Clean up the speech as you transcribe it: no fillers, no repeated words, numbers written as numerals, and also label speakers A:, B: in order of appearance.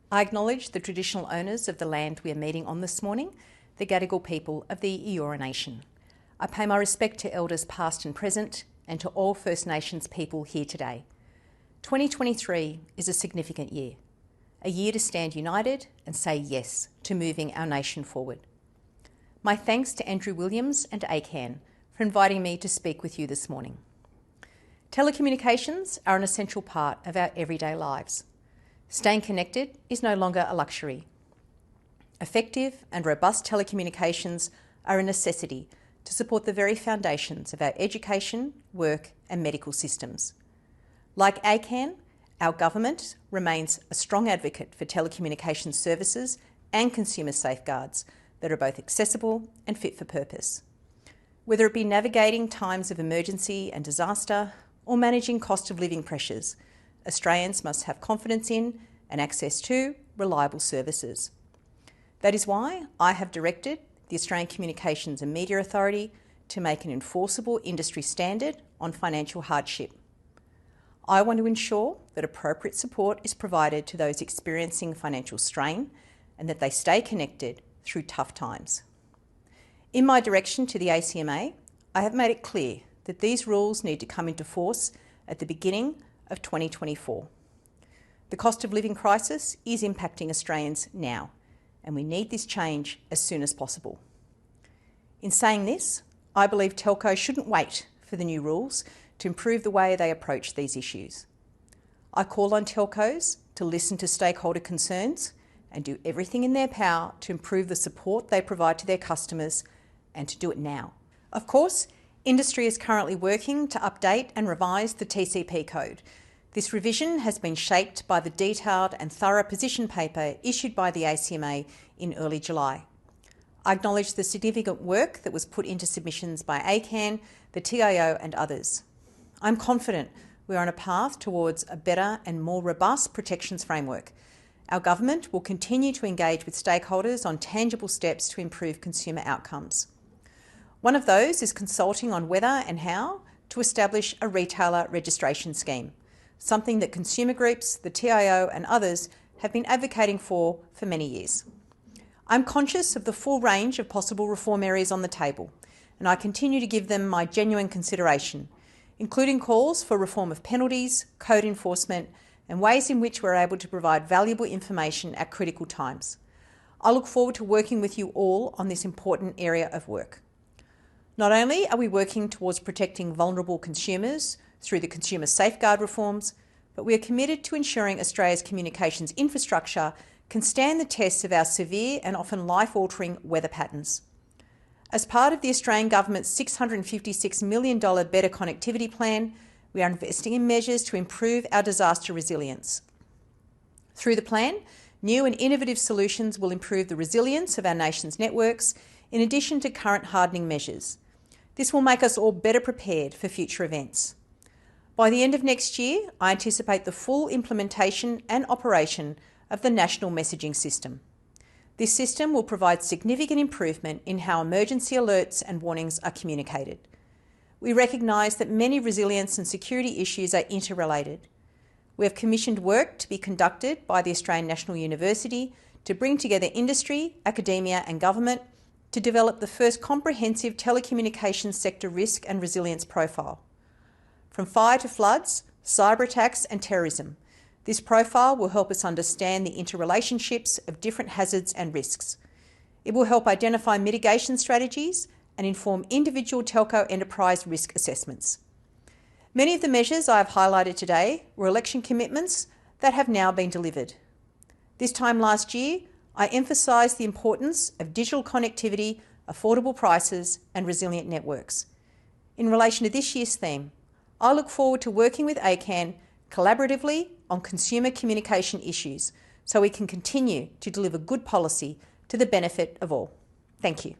A: I acknowledge the traditional owners of the land we are meeting on this morning, the Gadigal people of the Eora Nation. I pay my respect to Elders past and present and to all First Nations people here today. 2023 is a significant year, a year to stand united and say yes to moving our nation forward. My thanks to Andrew Williams and ACAN for inviting me to speak with you this morning. Telecommunications are an essential part of our everyday lives. Staying connected is no longer a luxury. Effective and robust telecommunications are a necessity to support the very foundations of our education, work and medical systems. Like ACAN, our government remains a strong advocate for telecommunications services and consumer safeguards that are both accessible and fit for purpose. Whether it be navigating times of emergency and disaster or managing cost of living pressures, Australians must have confidence in and access to reliable services. That is why I have directed the Australian Communications and Media Authority to make an enforceable industry standard on financial hardship. I want to ensure that appropriate support is provided to those experiencing financial strain and that they stay connected through tough times. In my direction to the ACMA, I have made it clear that these rules need to come into force at the beginning of 2024. The cost of living crisis is impacting Australians now, and we need this change as soon as possible. In saying this, I believe telcos shouldn't wait for the new rules to improve the way they approach these issues. I call on telcos to listen to stakeholder concerns and do everything in their power to improve the support they provide to their customers and to do it now. Of course, industry is currently working to update and revise the TCP code. This revision has been shaped by the detailed and thorough position paper issued by the ACMA in early July. I acknowledge the significant work that was put into submissions by ACAN, the TIO and others. I'm confident we are on a path towards a better and more robust protections framework. Our government will continue to engage with stakeholders on tangible steps to improve consumer outcomes. One of those is consulting on whether and how to establish a retailer registration scheme, something that consumer groups, the TIO and others have been advocating for many years. I'm conscious of the full range of possible reform areas on the table, and I continue to give them my genuine consideration, including calls for reform of penalties, code enforcement, and ways in which we're able to provide valuable information at critical times. I look forward to working with you all on this important area of work. Not only are we working towards protecting vulnerable consumers through the consumer safeguard reforms, but we are committed to ensuring Australia's communications infrastructure can stand the tests of our severe and often life-altering weather patterns. As part of the Australian Government's $656 million Better Connectivity Plan, we are investing in measures to improve our disaster resilience. Through the plan, new and innovative solutions will improve the resilience of our nation's networks, in addition to current hardening measures. This will make us all better prepared for future events. By the end of next year, I anticipate the full implementation and operation of the National Messaging System. This system will provide significant improvement in how emergency alerts and warnings are communicated. We recognise that many resilience and security issues are interrelated. We have commissioned work to be conducted by the Australian National University to bring together industry, academia and government to develop the first comprehensive telecommunications sector risk and resilience profile. From fire to floods, cyber attacks and terrorism, this profile will help us understand the interrelationships of different hazards and risks. It will help identify mitigation strategies and inform individual telco enterprise risk assessments. Many of the measures I have highlighted today were election commitments that have now been delivered. This time last year, I emphasised the importance of digital connectivity, affordable prices and resilient networks. In relation to this year's theme, I look forward to working with ACAN collaboratively on consumer communication issues so we can continue to deliver good policy to the benefit of all. Thank you.